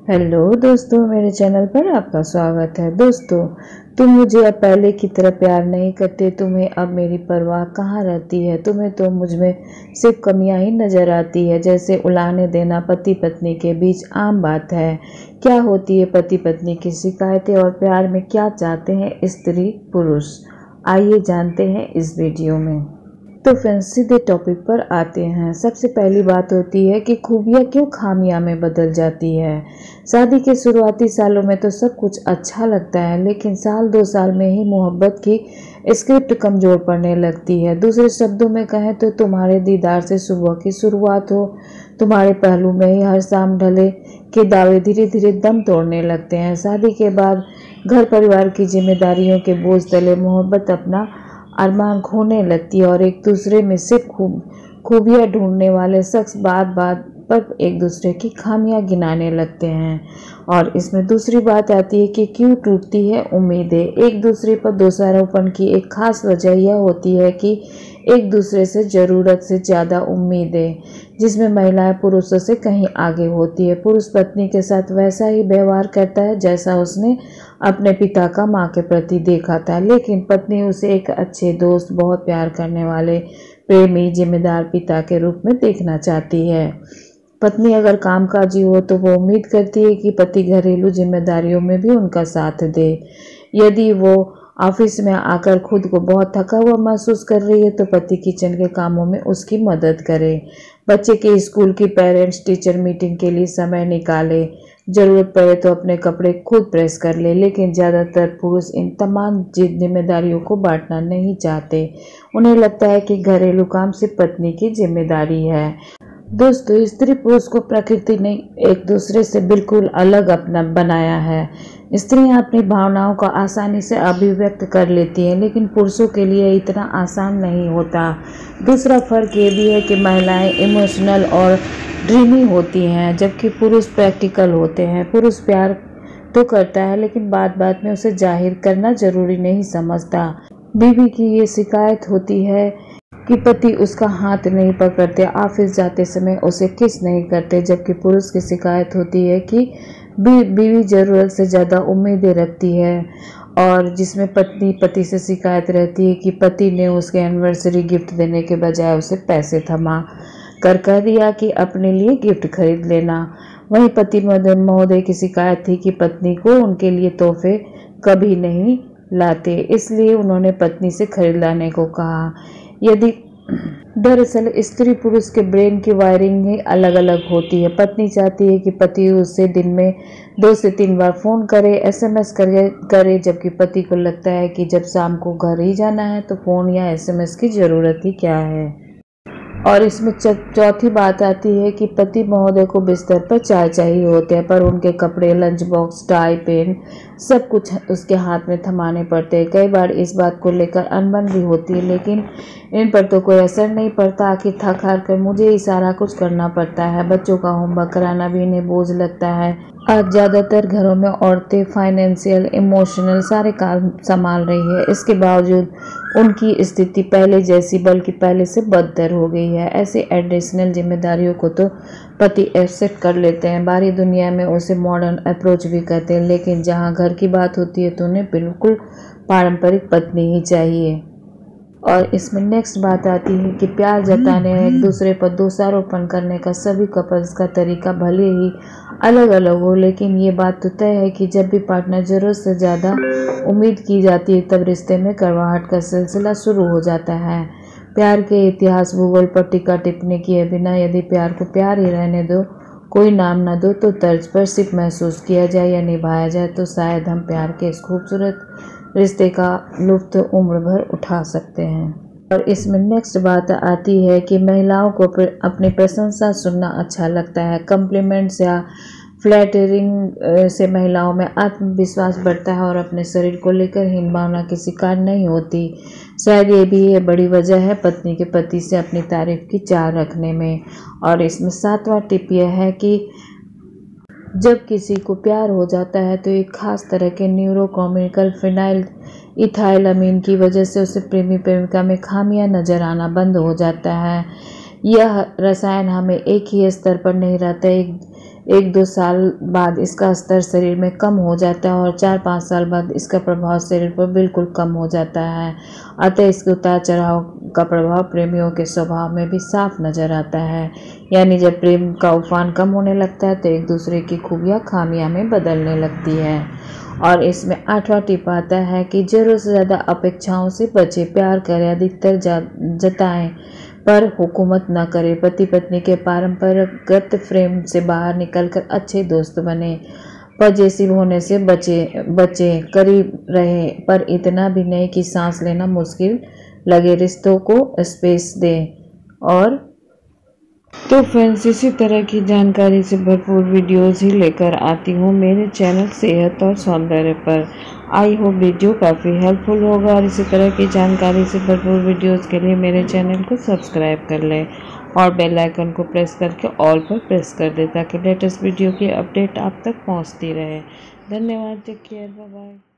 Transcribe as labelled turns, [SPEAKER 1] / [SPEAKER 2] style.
[SPEAKER 1] Hello दोस्तों, मेरे channel पर आपका स्वागत है। दोस्तों, तुम मुझे अब पहले की तरह प्यार नहीं करते। तुम्हें अब मेरी परवाह कहाँ रहती है। तुम्हें तो मुझ में सिर्फ कमियां ही नजर आती है। जैसे उलाहने देना पति पत्नी के बीच आम बात है। क्या होती है पति पत्नी की शिकायतें और प्यार में क्या चाहते हैं स्त्री पुरुष, आइए जानते हैं इस वीडियो में। तो फ्रेंड्स, सीधे टॉपिक पर आते हैं। सबसे पहली बात होती है कि खूबियाँ क्यों खामियां में बदल जाती है। शादी के शुरुआती सालों में तो सब कुछ अच्छा लगता है, लेकिन साल 2 साल में ही मोहब्बत की स्क्रिप्ट कमजोर पड़ने लगती है। दूसरे शब्दों में कहें तो तुम्हारे दीदार से सुबह की शुरुआत हो, तुम्हारे पहलू में ही हर शाम ढले के दावे धीरे धीरे दम तोड़ने लगते हैं। शादी के बाद घर परिवार की जिम्मेदारियों के बोझ तले मोहब्बत अपना अरमान खोने लगती है और एक दूसरे में सिर्फ खूबियाँ ढूंढने वाले शख्स बात बात पर एक दूसरे की खामियां गिनाने लगते हैं। और इसमें दूसरी बात आती है कि क्यों टूटती है उम्मीदें। एक दूसरे पर दोषारोपण की एक खास वजह यह होती है कि एक दूसरे से ज़रूरत से ज़्यादा उम्मीदें, जिसमें महिलाएं पुरुषों से कहीं आगे होती है। पुरुष पत्नी के साथ वैसा ही व्यवहार करता है जैसा उसने अपने पिता का माँ के प्रति देखा था, लेकिन पत्नी उसे एक अच्छे दोस्त, बहुत प्यार करने वाले, प्रेमी, जिम्मेदार पिता के रूप में देखना चाहती है। पत्नी अगर कामकाजी हो तो वो उम्मीद करती है कि पति घरेलू जिम्मेदारियों में भी उनका साथ दे। यदि वो ऑफिस में आकर खुद को बहुत थका हुआ महसूस कर रही है तो पति किचन के कामों में उसकी मदद करे। बच्चे के स्कूल की पेरेंट्स टीचर मीटिंग के लिए समय निकाले। जरूरत पड़े तो अपने कपड़े खुद प्रेस कर ले। लेकिन ज़्यादातर पुरुष इन तमाम जिम्मेदारियों को बांटना नहीं चाहते। उन्हें लगता है कि घरेलू काम सिर्फ पत्नी की जिम्मेदारी है। दोस्तों, स्त्री पुरुष को प्रकृति ने एक दूसरे से बिल्कुल अलग अपना बनाया है। स्त्रियां अपनी भावनाओं को आसानी से अभिव्यक्त कर लेती हैं, लेकिन पुरुषों के लिए इतना आसान नहीं होता। दूसरा फर्क ये भी है कि महिलाएं इमोशनल और ड्रीमी होती हैं, जबकि पुरुष प्रैक्टिकल होते हैं। पुरुष प्यार तो करता है, लेकिन बात बात में उसे जाहिर करना जरूरी नहीं समझता। बीवी की ये शिकायत होती है कि पति उसका हाथ नहीं पकड़ते, ऑफिस जाते समय उसे किस नहीं करते, जबकि पुरुष की शिकायत होती है कि बीवी जरूरत से ज़्यादा उम्मीदें रखती है। और जिसमें पत्नी पति से शिकायत रहती है कि पति ने उसके एनिवर्सरी गिफ्ट देने के बजाय उसे पैसे थमा कर कह दिया कि अपने लिए गिफ्ट खरीद लेना। वहीं पति महोदय की शिकायत थी कि पत्नी को उनके लिए तोहफे कभी नहीं लाते, इसलिए उन्होंने पत्नी से खरीद लाने को कहा। यदि दरअसल स्त्री पुरुष के ब्रेन की वायरिंग ही अलग अलग होती है। पत्नी चाहती है कि पति उससे दिन में 2 से 3 बार फोन करे, SMS करे, जबकि पति को लगता है कि जब शाम को घर ही जाना है तो फोन या SMS की जरूरत ही क्या है। और इसमें चौथी बात आती है कि पति महोदय को बिस्तर पर चाय चाहिए होते हैं, पर उनके कपड़े, लंच बॉक्स, टाई, पेन सब कुछ उसके हाथ में थमाने पड़ते हैं। कई बार इस बात को लेकर अनबन भी होती है, लेकिन इन पर तो कोई असर नहीं पड़ता। आखिर थक हार कर मुझे ही सारा कुछ करना पड़ता है। बच्चों का होमवर्क कराना भी इन्हें बोझ लगता है। आज ज़्यादातर घरों में औरतें फाइनेंशियल, इमोशनल सारे काम संभाल रही है। इसके बावजूद उनकी स्थिति पहले जैसी बल्कि पहले से बदतर हो गई है। ऐसे एडिशनल जिम्मेदारियों को तो पति एक्सेप्ट कर लेते हैं, बाहरी दुनिया में उसे मॉडर्न अप्रोच भी करते हैं, लेकिन जहां घर की बात होती है तो उन्हें बिल्कुल पारंपरिक पत्नी ही चाहिए। और इसमें नेक्स्ट बात आती है कि प्यार जताने और एक दूसरे पर दोषारोपण करने का सभी कपल्स का तरीका भले ही अलग अलग हो, लेकिन ये बात तो तय है कि जब भी पार्टनर जरूरत से ज़्यादा उम्मीद की जाती है तब रिश्ते में कड़वाहट का सिलसिला शुरू हो जाता है। प्यार के इतिहास भूगोल पर टीका टिप्पणी किए बिना यदि प्यार को प्यार ही रहने दो, कोई नाम न दो तो तर्ज पर सिर्फ महसूस किया जाए या निभाया जाए, तो शायद हम प्यार के इस खूबसूरत रिश्ते का लुत्फ उम्र भर उठा सकते हैं। और इसमें नेक्स्ट बात आती है कि महिलाओं को अपनी प्रशंसा सुनना अच्छा लगता है। कम्प्लीमेंट्स या फ्लैटरिंग से महिलाओं में आत्मविश्वास बढ़ता है और अपने शरीर को लेकर हीन भावना की शिकार नहीं होती। शायद ये भी ये बड़ी वजह है पत्नी के पति से अपनी तारीफ की चाह रखने में। और इसमें 7वां टिप यह है कि जब किसी को प्यार हो जाता है तो एक खास तरह के न्यूरोकेमिकल फिनाइल इथाइलामीन की वजह से उसे प्रेमी प्रेमिका में खामियां नजर आना बंद हो जाता है। यह रसायन हमें एक ही स्तर पर नहीं रहता, 1-2 साल बाद इसका स्तर शरीर में कम हो जाता है और 4-5 साल बाद इसका प्रभाव शरीर पर बिल्कुल कम हो जाता है। अतः इसके उतार चढ़ाव का प्रभाव प्रेमियों के स्वभाव में भी साफ नजर आता है। यानी जब प्रेम का उफान कम होने लगता है तो एक दूसरे की खूबियाँ खामियां में बदलने लगती है। और इसमें 8वां टिप आता है कि ज़रूरत से ज़्यादा अपेक्षाओं से बचे, प्यार करें, अधिकतर जताएं पर हुकूमत न करें। पति पत्नी के पारंपरिक फ्रेम से बाहर निकलकर अच्छे दोस्त बने, पॉजिटिव होने से बचे, करीब रहे पर इतना भी नहीं कि सांस लेना मुश्किल लगे। रिश्तों को स्पेस दें। और तो फ्रेंड्स, इसी तरह की जानकारी से भरपूर वीडियोस ही लेकर आती हूँ मेरे चैनल सेहत और सौंदर्य पर। आई होप वीडियो काफ़ी हेल्पफुल होगा और इसी तरह की जानकारी से भरपूर वीडियोस के लिए मेरे चैनल को सब्सक्राइब कर लें और बेल आइकन को प्रेस करके ऑल पर प्रेस कर दें ताकि लेटेस्ट वीडियो की अपडेट आप तक पहुँचती रहे। धन्यवाद। Take care. Bye bye.